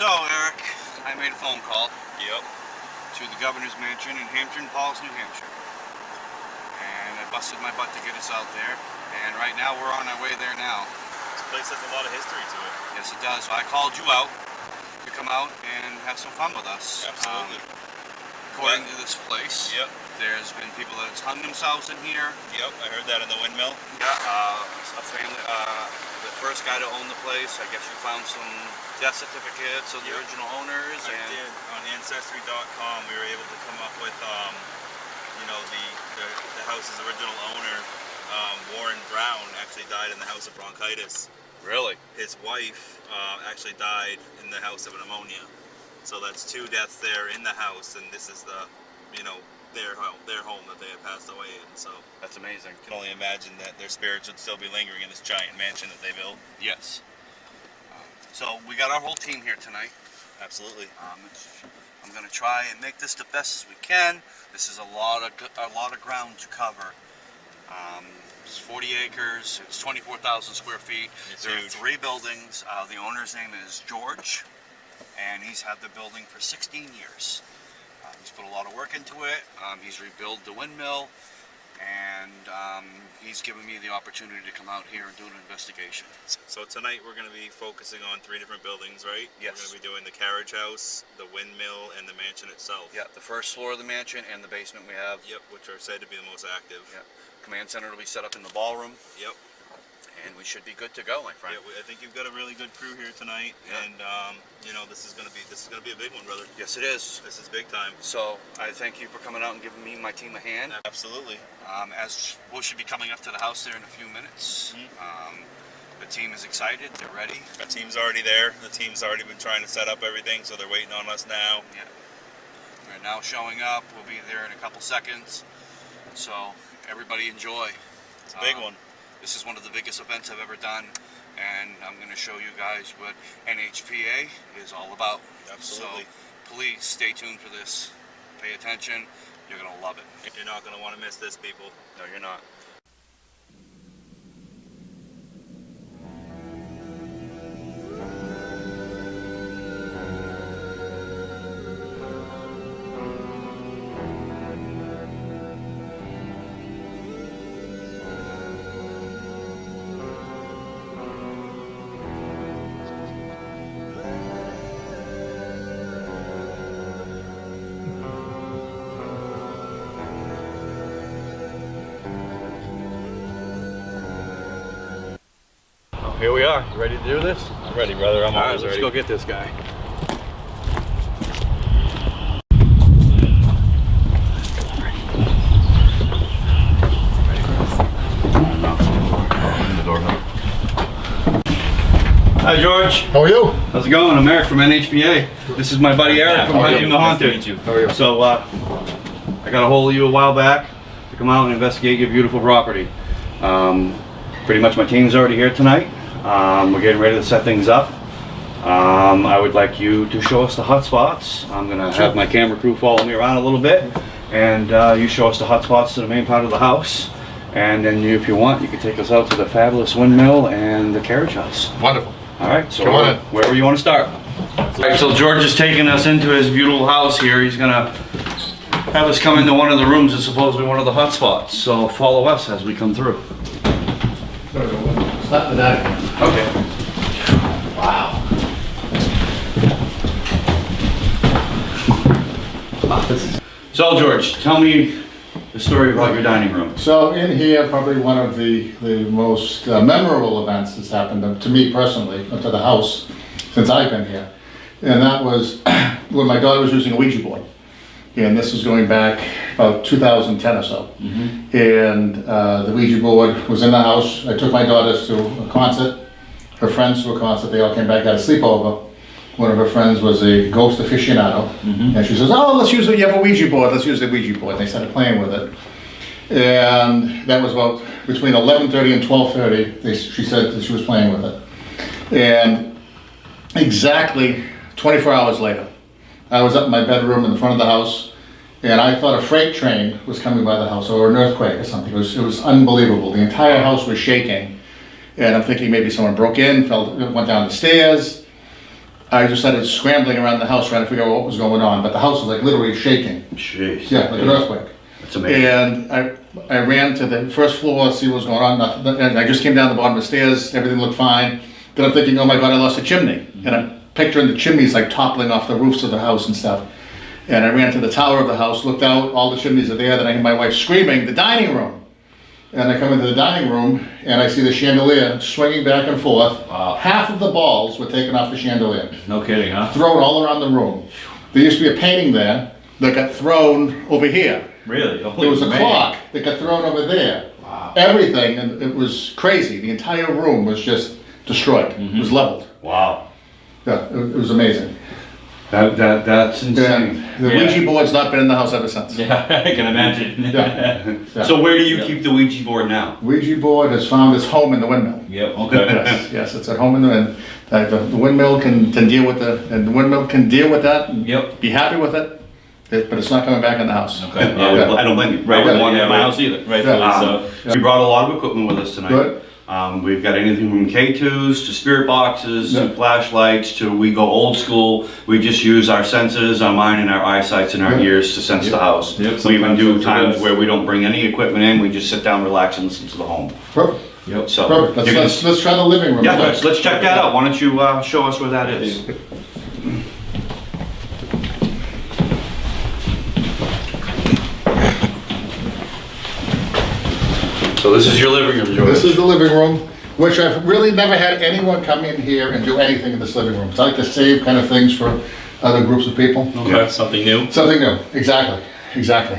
So, Eric, I made a phone call. Yep. To the governor's mansion in Hampton Falls, New Hampshire. And I busted my butt to get us out there. And right now, we're on our way there now. This place has a lot of history to it. Yes, it does. So I called you out to come out and have some fun with us. Absolutely. According to this place, Yep. there's been people that have hung themselves in here. Yep, I heard that in the windmill. Yeah, a family, the first guy to own the place, I guess you found some death certificates of the original owners. I did. On Ancestry.com, we were able to come up with, the house's original owner, Warren Brown, actually died in the house of bronchitis. Really? His wife actually died in the house of pneumonia. So that's 2 deaths there in the house, and this is the, their home that they had passed away in. So That's amazing. I can only imagine that their spirits would still be lingering in this giant mansion that they built. Yes. So we got our whole team here tonight. Absolutely. I'm going to try and make this the best as we can. This is a lot of ground to cover. It's 40 acres. It's 24,000 square feet. There are 3 buildings. The owner's name is George, and he's had the building for 16 years. He's put a lot of work into it. He's rebuilt the windmill, and he's given me the opportunity to come out here and do an investigation. So tonight we're going to be focusing on 3 different buildings, right? Yes. We're going to be doing the carriage house, the windmill, and the mansion itself. Yeah, the first floor of the mansion and the basement we have. Yep, which are said to be the most active. Yeah. Command center will be set up in the ballroom. Yep. And we should be good to go, my friend. Yeah, I think you've got a really good crew here tonight, and this is gonna be a big one, brother. Yes, it is. This is big time. So I thank you for coming out and giving me and my team a hand. Absolutely. As we should be coming up to the house there in a few minutes. The team is excited. They're ready. Our team's already there. The team's already been trying to set up everything, so they're waiting on us now. Yeah. They're now showing up. We'll be there in a couple seconds. So everybody enjoy. It's a big one. This is one of the biggest events I've ever done, and I'm going to show you guys what NHPA is all about. Absolutely. So please stay tuned for this. Pay attention. You're going to love it. You're not going to want to miss this, people. No, you're not. Here we are. You ready to do this? I'm ready, brother. I'm always Let's ready. go get this guy. Hi, George. How are you? How's it going? I'm Eric from NHPA. This is my buddy Eric from Hunting the Haunted. Nice to meet you. How are you? So, I got a hold of you a while back to come out and investigate your beautiful property. Pretty much my team's already here tonight. We're getting ready to set things up. I would like you to show us the hot spots. I'm gonna have my camera crew follow me around a little bit, and you show us the hot spots to the main part of the house. And then if you want, you can take us out to the fabulous windmill and the carriage house. Wonderful. All right, so Come on in. wherever you want to start. All right, so George is taking us into his beautiful house here. He's gonna have us come into one of the rooms that's supposedly one of the hot spots. So follow us as we come through. Start the dining. Okay. Wow. So George, tell me the story about your dining room. So in here, probably one of the most memorable events that's happened to me personally, to the house, since I've been here. And that was when my daughter was using a Ouija board. And this was going back about 2010 or so. And the Ouija board was in the house. I took my daughters to a concert, her friends to a concert. They all came back, had a sleepover. One of her friends was a ghost aficionado. And she says, oh, you have a Ouija board, let's use the Ouija board. And they started playing with it. And that was about between 11:30 and 12:30, she said that she was playing with it. And exactly 24 hours later, I was up in my bedroom in the front of the house, and I thought a freight train was coming by the house, or an earthquake or something. It was unbelievable. The entire house was shaking, and I'm thinking maybe someone broke in, went down the stairs. I just started scrambling around the house trying to figure out what was going on, but the house was like literally shaking. Jeez. Yeah, like an earthquake. That's amazing. And I ran to the first floor to see what was going on. Nothing. And I just came down the bottom of the stairs, everything looked fine. Then I'm thinking, oh my God, I lost a chimney. And I'm picturing the chimneys like toppling off the roofs of the house and stuff. And I ran to the tower of the house, looked out, all the chimneys are there. Then I hear my wife screaming, the dining room. And I come into the dining room and I see the chandelier swinging back and forth. Wow. Half of the balls were taken off the chandelier, No kidding, huh? thrown all around the room. There used to be a painting there that got thrown over here. Really? There was a clock that got thrown over there. Wow. Everything, and it was crazy. The entire room was just destroyed. It was leveled. Wow. Yeah, it was amazing. That's insane. And the Ouija board's not been in the house ever since. Yeah, I can imagine. Yeah. Yeah. So where do you keep the Ouija board now? Ouija board has found its home in the windmill. Yep. Okay. Yes, it's at home in the, and the windmill can deal with and the windmill can deal with that and Yep. be happy with it, but it's not coming back in the house. Okay. Yeah. I don't blame you. I Yeah. wouldn't want it in my Yeah. house either. Rightfully Yeah. so. Yeah. We brought a lot of equipment with us tonight. Good. We've got anything from K2s to spirit boxes to Yeah. flashlights to we go old school. We just use our senses, our mind, and our eyesights and our Yeah. ears to sense the house. Yep, We even sometimes do that's the times best. where we don't bring any equipment in. We just sit down, relax, and listen to the home. Perfect. Yep. So Perfect. you can- Let's try the living room. yeah, let's check that out. Why don't you show us where that is? So this is your living room, George. This is the living room, which I've really never had anyone come in here and do anything in this living room. So I like to save kind of things for other groups of people. Okay, something new. Something new, exactly.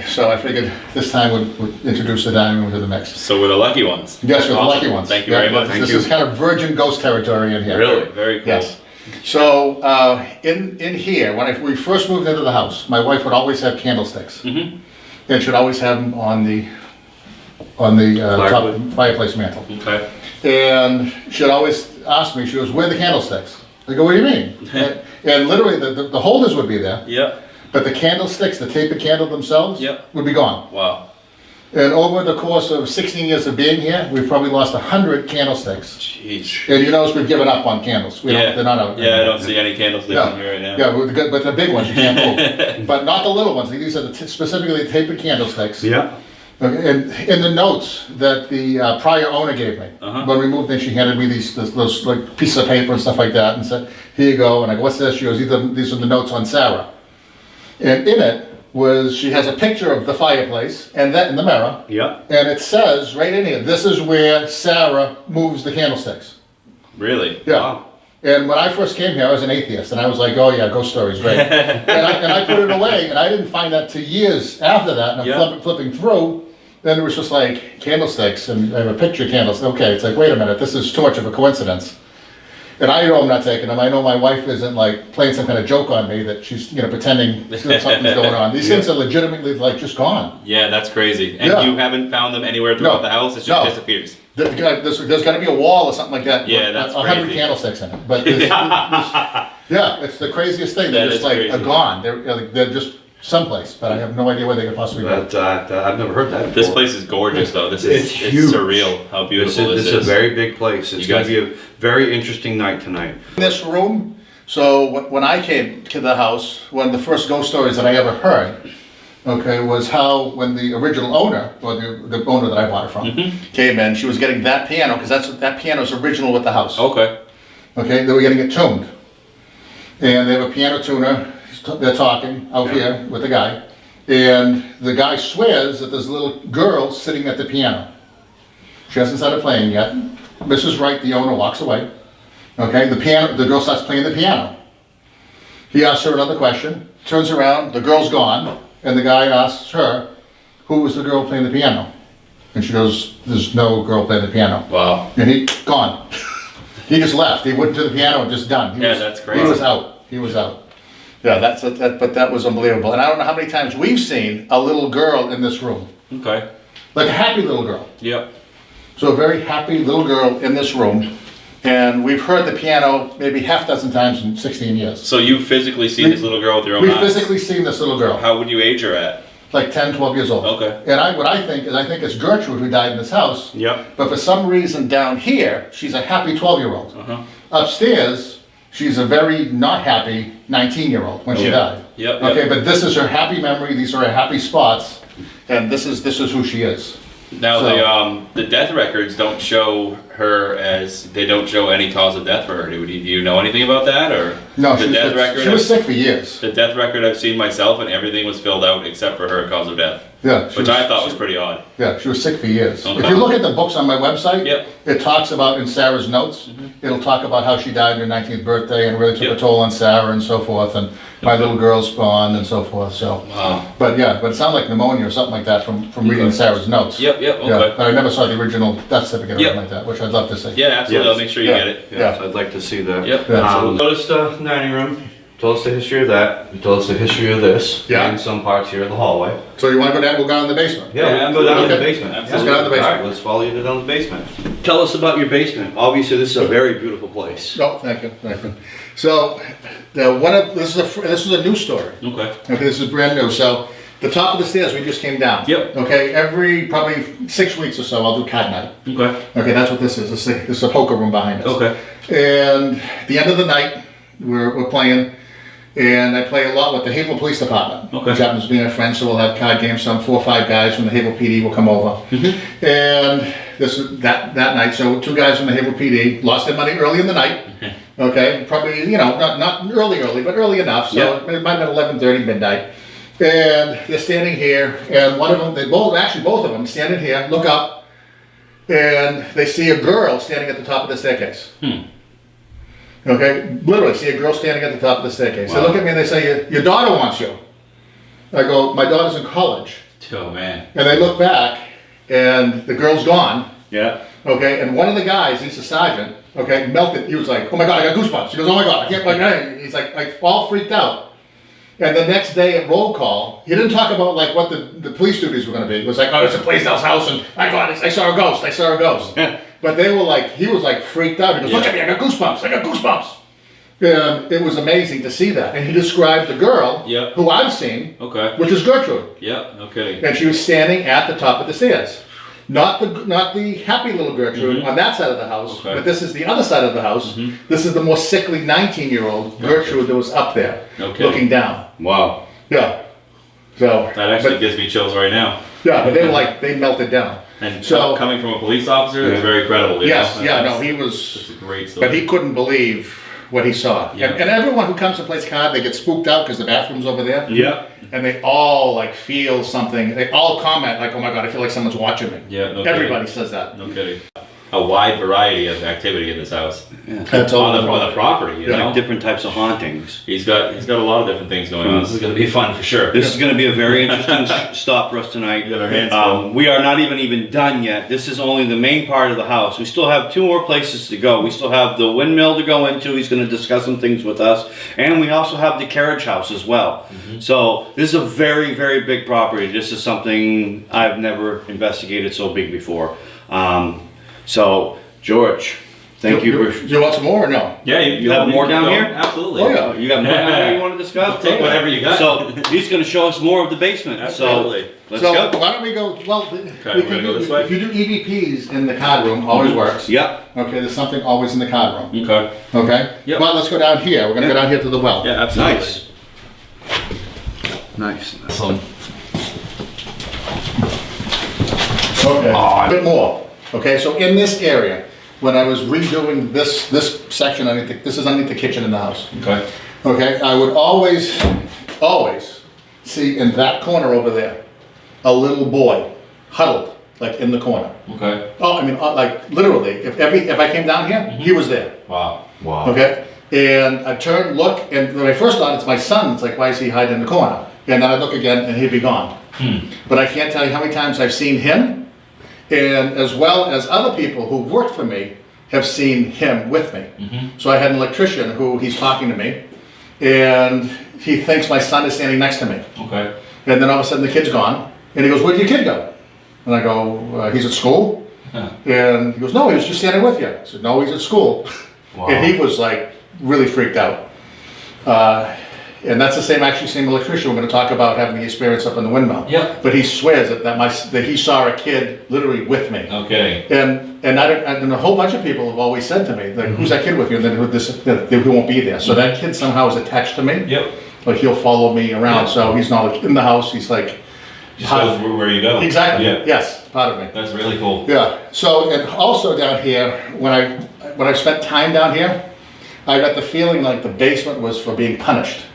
So I figured this time we'd introduce the dining room to the mix. So we're the lucky ones. Yes, we're the Awesome. lucky ones. Thank you Yeah, very much. Thank This you. is kind of virgin ghost territory in here. Really? Very cool. Yes. So in here, when we first moved into the house, my wife would always have candlesticks. Mm-hmm. And she'd always have them on the top fireplace mantle. Okay. And she'd always ask me, she goes, where are the candlesticks? I go, what do you mean? and literally the holders would be there, Yep. but the candlesticks, the tapered candle themselves, Yep. would be gone. Wow. And over the course of 16 years of being here, we've probably lost 100 candlesticks. Jeez. And you notice we've given up on candles. We Yeah. don't, they're not out. Yeah, I don't see any candlesticks Yeah. in here right now. Yeah, but the big ones you can't move. But not the little ones. These are specifically tapered candlesticks. Yeah. Okay, and in the notes that the prior owner gave me, Uh-huh. when we moved in, she handed me those like pieces of paper and stuff like that, and said, "Here you go." And I go, "What's this?" She goes, "These are the notes on Sarah." And in it was she has a picture of the fireplace and that in the mirror, Yeah. and it says right in here, "This is where Sarah moves the candlesticks." Really? Yeah. Wow. And when I first came here, I was an atheist, and I was like, "Oh yeah, ghost stories, great." and I put it away, and I didn't find that till years after that. And I'm Yeah. flipping through. Then it was just like candlesticks, and I have a picture of candles. Okay, it's like, wait a minute, this is too much of a coincidence. And I know I'm not taking them. I know my wife isn't like playing some kind of joke on me that she's pretending that something's going on. These things are legitimately like just gone. Yeah, that's crazy. And Yeah. you haven't found them anywhere throughout No. the house? It just No. disappears. There's got to be a wall or something like that. Yeah, with that's 100 crazy. candlesticks in it. But yeah, it's the craziest thing. They're That just is like crazy. are gone. They're just someplace, but I have no idea where they could possibly be. I've never heard that before. This place is gorgeous, though. This It's is huge. surreal how beautiful This is a very big place. It's You going guys- to be a very interesting night tonight. This room. So when I came to the house, one of the first ghost stories that I ever heard, okay, was how when the original owner, or the owner that I bought it from, came in, she was getting that piano because that piano is original with the house. Okay. Okay, they were getting it tuned, and they have a piano tuner. They're talking out here with the guy, and the guy swears that there's a little girl sitting at the piano. She hasn't started playing yet. Mrs. Wright, the owner, walks away. Okay, the girl starts playing the piano. He asks her another question, turns around, the girl's gone, and the guy asks her, who was the girl playing the piano? And she goes, there's no girl playing the piano. Wow. And he, gone. He just left. He went to the piano and just done. He Yeah, was, that's crazy. He was out. He was out. Yeah, but that was unbelievable. And I don't know how many times we've seen a little girl in this room. Okay. Like a happy little girl. Yep. So a very happy little girl in this room. And we've heard the piano maybe half dozen times in 16 years. So you physically see this little girl with your own We've eyes? physically seen this little girl. How would you age her at? Like 10, 12 years old. Okay. And what I think it's Gertrude who died in this house. Yep. But for some reason down here, she's a happy 12-year-old. Uh-huh. Upstairs, she's a very not happy 19-year-old when she died. Yep. Okay, but this is her happy memory, these are her happy spots, and this is who she is. Now So- the death records don't show her as, they don't show any cause of death for her. Do you know anything about that, or? No, the death record? she was sick for years. The death record I've seen myself, and everything was filled out except for her cause of death, Yeah. she which was- I thought was pretty odd. Yeah, she was sick for years. Okay. If you look at the books on my website, Yep. it talks about, in Sarah's notes, it'll talk about how she died on her 19th birthday and really took Yep. a toll on Sarah and so forth, and my little girl's gone and so forth, so. Wow. But yeah, but it sounded like pneumonia or something like that from reading Okay. Sarah's notes. Yep, Yeah, okay. but I never saw the original death certificate or Yep. anything like that, which I'd love to see. Yeah, absolutely. Yes. I'll make sure you Yeah. get it. Yeah. So I'd like to see that. Yep. Yeah, absolutely. Told us the dining room, told us the history of that, you told us the history of this, Yeah. and some parts here of the hallway. So you wanna go down, we'll go in the basement? Yeah, we can go down to the Okay. basement. Let's go down to the basement. All right, let's follow you down to the basement. Tell us about your basement. Obviously, this is a very beautiful place. No, thank you, thank you. So, this is a new story. Okay. Okay, this is brand new. So, the top of the stairs, we just came down. Yep. Okay, every probably 6 weeks or so, I'll do card night. Okay. Okay, that's what this is. This is a poker room behind us. Okay. And the end of the night, we're playing, and I play a lot with the Haverhill Police Department. Okay. Which happens to be my friend, so we'll have card games. Some 4 or 5 guys from the Haverhill PD will come over. Mm-hmm. And that night, so 2 guys from the Haverhill PD lost their money early in the night. Okay, probably, not early, but early enough. So Yeah. it might have been 11:30 midnight. And they're standing here, and one of them, both of them, standing here, look up, and they see a girl standing at the top of the staircase. Okay, literally see a girl standing at the top of the staircase. They Wow. look at me and they say, your daughter wants you. I go, my daughter's in college. Oh man. And they look back, and the girl's gone. Yeah. Okay, and one of the guys, he's a sergeant, okay, melted. He was like, oh my God, I got goosebumps. He goes, oh my God, I can't, he's like all freaked out. And the next day at roll call, he didn't talk about like what the police duties were gonna be. It was like, oh, it's a Blaisdell's house, and I saw a ghost, I saw a ghost. But they were like, he was like freaked out. He goes, look at me, I got goosebumps. And it was amazing to see that. And he described the girl, Yep. who I've seen, Okay. which is Gertrude. Yep. Okay. And she was standing at the top of the stairs. Not the happy little Gertrude on that side of the house, Okay. but this is the other side of the house. This is the more sickly 19-year-old Gertrude that was up there, Okay. looking down. Wow. Yeah. So. That actually but, gives me chills right now. yeah, but they were like, they melted down. And So- coming from a police officer, it's very credible. you Yes, know? yeah, no, That's- he It's was, a great story. but he couldn't believe what he saw. Yeah. And everyone who comes to plays card, they get spooked out because the bathroom's over there. Yeah. And they all like feel something. They all comment like, "Oh my God, I feel like someone's watching me." Yeah, no Everybody says that. No kidding. A wide variety of activity in this house. That's all. On the property, you Yeah. know? Like different types of hauntings. He's got a lot of different things going on. This is gonna be fun for sure. This is going to be a very interesting stop for us tonight. We got our hands full. We are not even done yet. This is only the main part of the house. We still have 2 more places to go. We still have the windmill to go into. He's going to discuss some things with us. And we also have the carriage house as well. So this is a very, very big property. This is something I've never investigated so big before. So, George, thank you for... Do you want some more or no? Yeah, You have more down go. here? Absolutely. Oh, yeah. You got more down there you want to discuss? We'll take whatever you got. So he's going to show us more of the basement. Absolutely. So let's So go. why don't we go? Well, we we're gonna go this way? if you do EVPs in the card room, always works. Yep. Okay, there's something always in the card room. Okay. Okay. Yep. Well, let's go down here. We're gonna go Yeah. down here to the well. Yeah, absolutely. Nice. Nice. Awesome. Okay. A bit more. Okay, so in this area, when I was redoing this section underneath, this is underneath the kitchen in the house. Okay. Okay, I would always see in that corner over there, a little boy huddled, like in the corner. Okay. Oh, I mean, like literally, if I came down here, he was there. Wow. Wow. Okay, and I turn, look, and when I first thought it's my son, it's like, why is he hiding in the corner? And then I look again, and he'd be gone. But I can't tell you how many times I've seen him, and as well as other people who worked for me have seen him with me. So I had an electrician who he's talking to me, and he thinks my son is standing next to me. Okay. And then all of a sudden the kid's gone, and he goes, "Where'd your kid go?" And I go, "He's at school." Huh. And he goes, "No, he was just standing with you." I said, "No, he's at school." Wow. And he was like really freaked out. and that's the same electrician we're going to talk about having the experience up in the windmill. Yep. But he swears that he saw a kid literally with me. Okay. And a whole bunch of people have always said to me, like, who's that kid with you? And then who won't be there. So that kid somehow is attached to me. Yep. Like he'll follow me around. Yeah. So he's not like in the house. He's like Just goes where you go. exactly. Yeah. Yes, part of me. That's really cool. Yeah. So and also down here, when I spent time down here, I got the feeling like the basement was for being punished.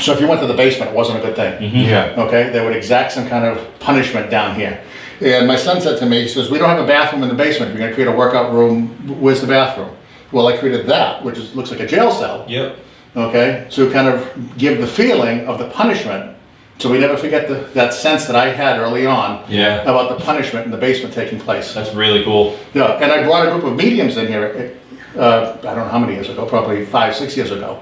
So if you went to the basement, it wasn't a good thing. Yeah. Okay, they would exact some kind of punishment down here. And my son said to me, he says, we don't have a bathroom in the basement. If you're gonna create a workout room, where's the bathroom? Well, I created that, which looks like a jail cell. Yep. Okay, to kind of give the feeling of the punishment. So we never forget that sense that I had early on Yeah. about the punishment in the basement taking place. That's really cool. Yeah, and I brought a group of mediums in here, I don't know how many years ago, probably 5-6 years ago.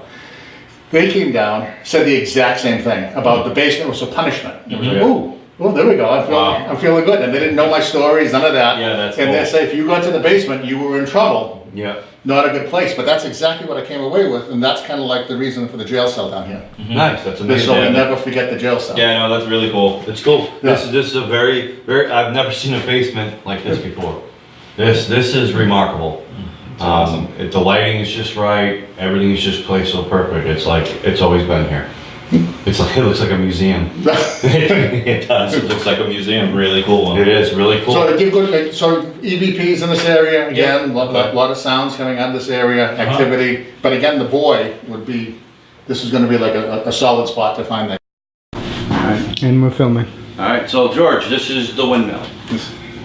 They came down, said the exact same thing about the basement was a punishment. It was like, ooh, well, there we go, I'm feeling good. And they didn't know my stories, none of that. Yeah, that's And cool. they say, if you go into the basement, you were in trouble. Yeah. Not a good place, but that's exactly what I came away with, and that's kind of like the reason for the jail cell down here. Nice. That's amazing. So we never forget the jail cell. Yeah, no, that's really cool. It's cool. Yeah. This is a very I've never seen a basement like this before. This is remarkable. awesome. The lighting is just right. Everything is just placed so perfect. It's like it's always been here. It looks like a museum. It does. It looks like a museum. Really cool one. It is really cool. So to give good, so EVPs in this area, again, Yeah. lot of sounds coming out of this area, activity. But again, the boy would be, this is gonna be like a solid spot to find that. And we're filming. All right. So George, this is the windmill.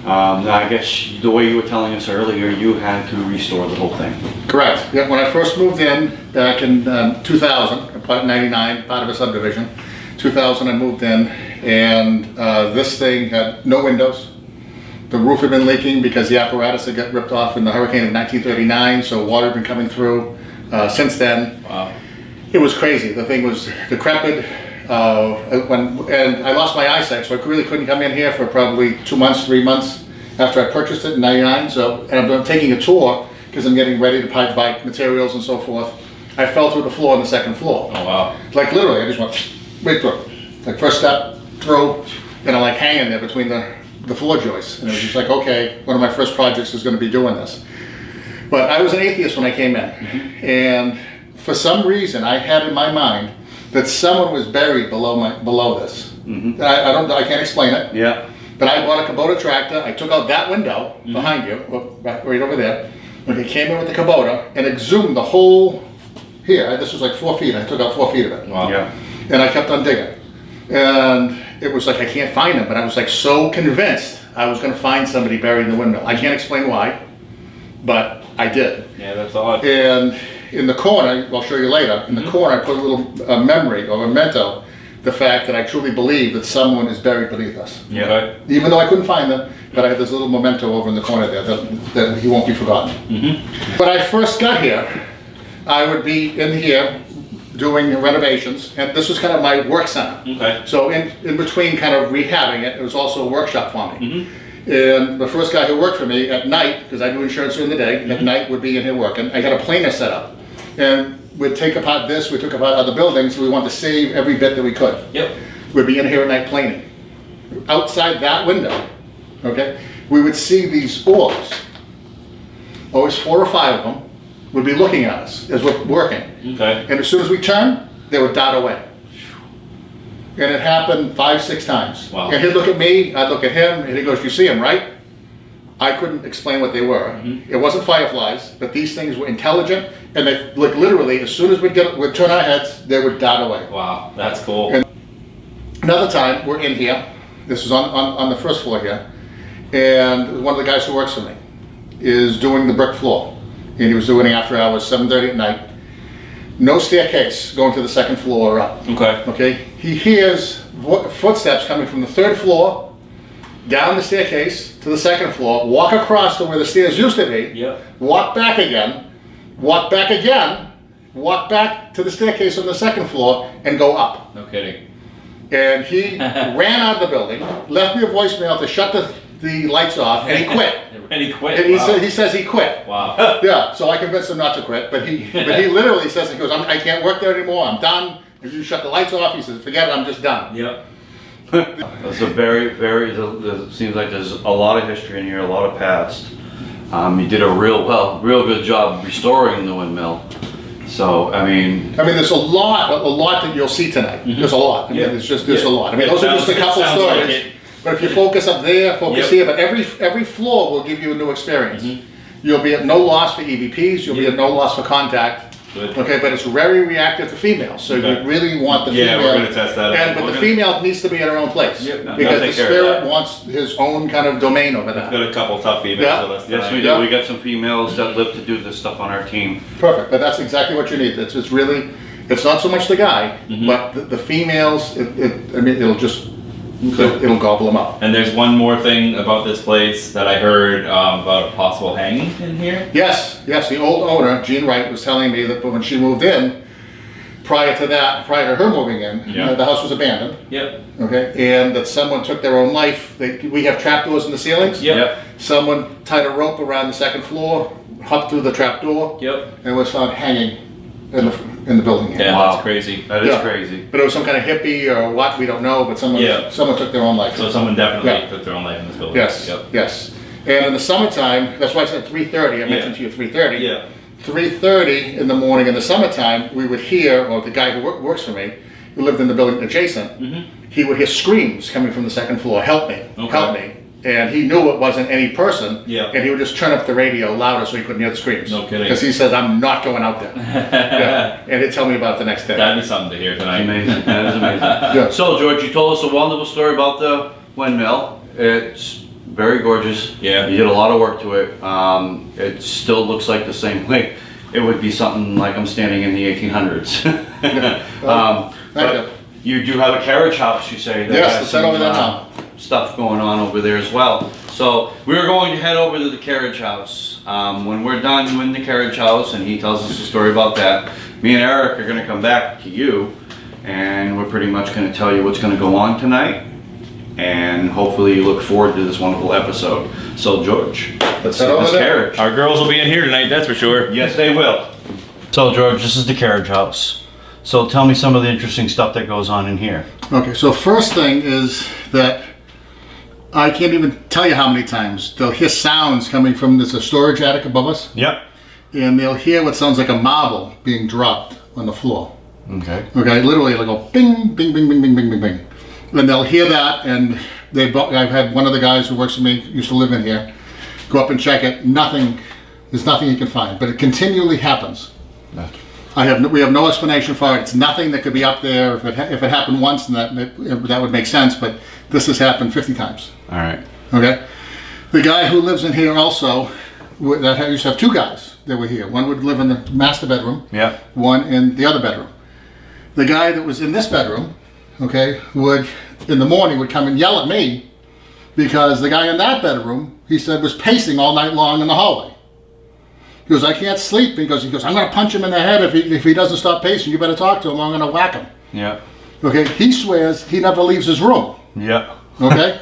I guess the way you were telling us earlier, you had to restore the whole thing. Correct. Yeah, when I first moved in back in 2000, about 99, part of a subdivision. 2000 I moved in, and this thing had no windows. The roof had been leaking because the apparatus had got ripped off in the hurricane of 1939, so water had been coming through since then. Wow. It was crazy. The thing was decrepit. And I lost my eyesight, so I really couldn't come in here for probably 2 months, 3 months after I purchased it in 99. So, and I'm taking a tour because I'm getting ready to buy materials and so forth. I fell through the floor on the second floor. Oh, wow. Like literally, I just went right through. Like first step through, and I'm like hanging there between the floor joists. And it was just like, okay, one of my first projects is going to be doing this. But I was an atheist when I came in, and for some reason I had in my mind that someone was buried below this. I can't explain it. Yeah. But I bought a Kubota tractor. I took out that window behind you, right over there. Okay, came in with the Kubota and exhumed the whole here. This was like 4 feet. I took out 4 feet of it. Wow. Yeah. And I kept on digging. And it was like, I can't find him, but I was like so convinced I was gonna find somebody buried in the windmill. I can't explain why, but I did. Yeah, that's odd. And in the corner, I'll show you later, in the corner I put a little memory or memento, the fact that I truly believe that someone is buried beneath us. Yeah. Okay. Even though I couldn't find them, but I had this little memento over in the corner there that he won't be forgotten. When I first got here, I would be in here doing renovations, and this was kind of my work center. Okay. So in between kind of rehabbing it, it was also a workshop for me. And the first guy who worked for me at night, because I do insurance during the day, at night would be in here working. I had a planer set up. And we'd take apart this, we took apart other buildings, we wanted to save every bit that we could. Yep. We'd be in here at night planing. Outside that window, okay, we would see these orbs. Always 4 or 5 of them would be looking at us as we're working. Okay. And as soon as we turned, they would dart away. And it happened 5, 6 times. Wow. And he'd look at me, I'd look at him, and he goes, you see them, right? I couldn't explain what they were. It wasn't fireflies, but these things were intelligent, and they like literally, as soon as we'd turn our heads, they would dart away. Wow, that's cool. And another time, we're in here, this was on the first floor here, and one of the guys who works for me is doing the brick floor. And he was doing it after hours, 7:30 at night. No staircase going to the second floor or up. Okay. Okay, he hears footsteps coming from the 3rd floor, down the staircase to the 2nd floor, walk across to where the stairs used to be, Yep. walk back again, walk back again, walk back to the staircase on the 2nd floor, and go up. No kidding. And he ran out of the building, left me a voicemail to shut the lights off and he quit. And he quit. And he, Wow. he says he quit. Wow. Yeah, so I convinced him not to quit, but he literally says, he goes, I can't work there anymore, I'm done. If you shut the lights off, he says, forget it, I'm just done. Yep. It's a very, it seems like there's a lot of history in here, a lot of past. You did a real good job restoring the windmill. So, I mean, there's a lot that you'll see tonight. There's a lot. Yeah. There's a lot. Those are just a couple sounds like stories. it. But if you focus up there, focus Yep. here, but every floor will give you a new experience. You'll be at no loss for EVPs, you'll be at no loss for contact. Good. Okay, but it's very reactive to females, so Okay. you really want the Yeah, female. we're gonna test that out. But We're the gonna- female needs to be at her own place. Yep, no, Because I'll the take care of spirit that. wants his own kind of domain over We've that. got a couple tough females Yeah. with us yes, tonight. we do. Yeah. We got some females that live to do this stuff on our team. Perfect, but that's exactly what you need. It's really, it's not so much the guy, Mm-hmm. but the females, it'll just, it'll gobble them up. And there's one more thing about this place that I heard about a possible hanging in here. Yes, the old owner, Jean Wright, was telling me that when she moved in, prior to her moving in, Yeah. the house was abandoned, Yep. okay? And that someone took their own life. We have trapdoors in the ceilings. Yep. Someone tied a rope around the second floor, hopped through the trapdoor, Yep. and was found hanging in the building here. Yeah, Wow. that's crazy. That is Yeah. crazy. But it was some kind of hippie or what, we don't know, but someone took their own life. So someone definitely Yeah. took their own life in this building. Yes, Yep. yes. And in the summertime, that's why I said 3:30, I mentioned to you 3:30. Yeah. 3:30 in the morning in the summertime, we would hear, or the guy who works for me, who lived in the building adjacent, he would hear screams coming from the second floor, help me, Okay. help me. And he knew it wasn't any person, Yeah. and he would just turn up the radio louder so he couldn't hear the screams. No kidding. Because he says, I'm not going out there. Yeah. And he'd tell me about it the next day. That'd be something to hear tonight. Amazing. That is amazing. Yeah. So, George, you told us a wonderful story about the windmill. It's very gorgeous. Yeah. You did a lot of work to it. It still looks like the same way. It would be something like I'm standing in the 1800s. Thank But you do have a carriage house, you say. That Yes, has it's set over there now. Stuff going on over there as well. So we're going to head over to the carriage house. When we're done with the carriage house and he tells us a story about that, me and Eric are going to come back to you and we're pretty much going to tell you what's going to go on tonight. And hopefully you look forward to this wonderful episode. So George, let's head see over this there. carriage. Our girls will be in here tonight, that's for sure. Yes, they will. So George, this is the carriage house. So tell me some of the interesting stuff that goes on in here. Okay, so first thing is that I can't even tell you how many times they'll hear sounds coming from, there's a storage attic above us, Yep. and they'll hear what sounds like a marble being dropped on the floor. Okay. Okay, literally it'll go bing, bing, bing, bing, bing, bing, bing, bing. And they'll hear that, and I've had one of the guys who works for me, used to live in here, go up and check it. There's nothing he can find, but it continually happens. We have no explanation for it. It's nothing that could be up there. If it happened once, then that would make sense, but this has happened 50 times. All right. Okay? The guy who lives in here also, used to have two guys that were here. One would live in the master bedroom, Yeah. one in the other bedroom. The guy that was in this bedroom, okay, in the morning would come and yell at me because the guy in that bedroom, he said, was pacing all night long in the hallway. He goes, I can't sleep because he goes, I'm going to punch him in the head if he doesn't stop pacing. You better talk to him. I'm going to whack him. Yeah. Okay, he swears he never leaves his room. Yeah. Okay?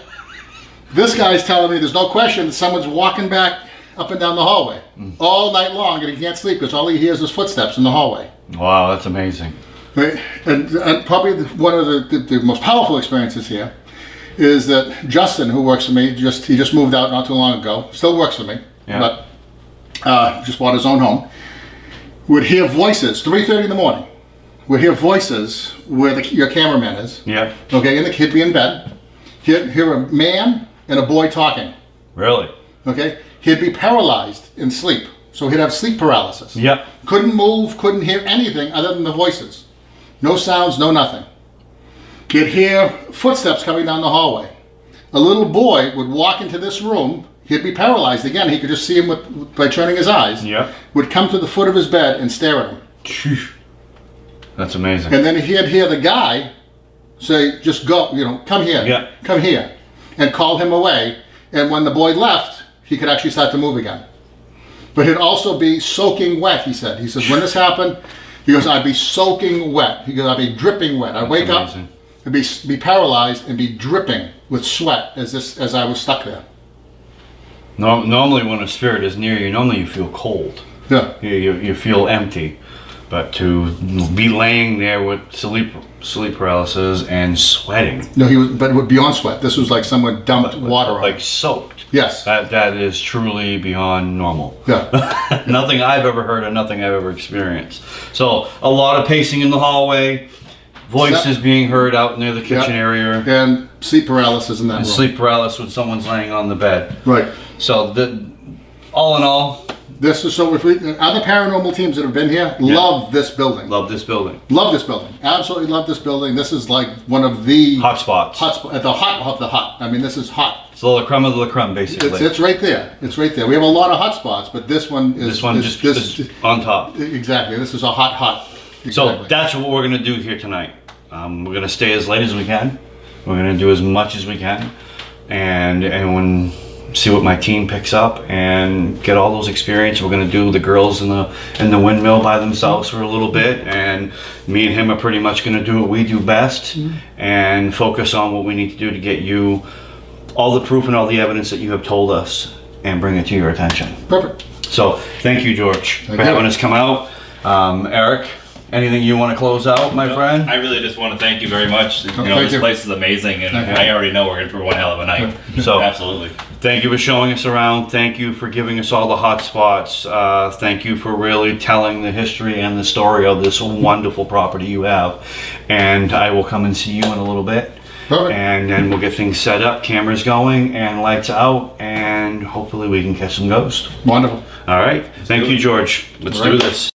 This guy's telling me there's no question that someone's walking back up and down the hallway all night long and he can't sleep because all he hears is footsteps in the hallway. Wow, that's amazing. Right? And probably one of the most powerful experiences here is that Justin, who works for me, he just moved out not too long ago, still works for me, Yeah. but just bought his own home, would hear voices, 3:30 in the morning, would hear voices where your cameraman is, Yeah. okay, and the kid be in bed, hear a man and a boy talking, Really? okay? He'd be paralyzed in sleep, so he'd have sleep paralysis. Yeah. Couldn't move, couldn't hear anything other than the voices. No sounds, no nothing. He'd hear footsteps coming down the hallway. A little boy would walk into this room. He'd be paralyzed again. He could just see him by turning his eyes. Yeah. Would come to the foot of his bed and stare at him. That's amazing. And then he'd hear the guy say, just go, come here. Yeah. Come here. And call him away. And when the boy left, he could actually start to move again. But he'd also be soaking wet, he said. He says, when this happened, he goes, I'd be soaking wet. He goes, I'd be dripping wet. I'd wake up, amazing. and be paralyzed and be dripping with sweat as I was stuck there. Normally when a spirit is near you, normally you feel cold. Yeah. You feel empty. But to be laying there with sleep paralysis and sweating. No, he was, but beyond sweat. This was like someone dumped water on Like him. soaked. Yes. That is truly beyond normal. Yeah. Nothing I've ever heard of, nothing I've ever experienced. So a lot of pacing in the hallway, voices being heard out near the kitchen area, And sleep paralysis in that and room. sleep paralysis when someone's laying on the bed. Right. So all in all, This is so. If we other paranormal teams that have been here love this building. love this building. Love this building. Absolutely love this building. This is like one of the Hot spots. at the hot of the hot. I mean, this is hot. It's the creme of the creme, basically. It's right there. It's right there. We have a lot of hot spots, but this one is This one just on top. exactly. This is a hot. Exactly. So that's what we're gonna do here tonight. We're gonna stay as late as we can. We're gonna do as much as we can, and when see what my team picks up and get all those experience. We're gonna do the girls in the windmill by themselves for a little bit, and me and him are pretty much gonna do what we do best and focus on what we need to do to get you all the proof and all the evidence that you have told us and bring it to your attention. Perfect. So thank you, George, Thank for you. having us come out. Eric, anything you want to close out, my friend? I really just want to thank you very much. You know, thank this you. place is amazing, and Thank you. I already know we're in for one hell of a night. So- absolutely. Thank you for showing us around. Thank you for giving us all the hot spots. Thank you for really telling the history and the story of this wonderful property you have. And I will come and see you in a little bit. Perfect. And then we'll get things set up, cameras going, and lights out, and hopefully we can catch some ghosts. Wonderful. All right. Thank you, George. Let's All do right. this.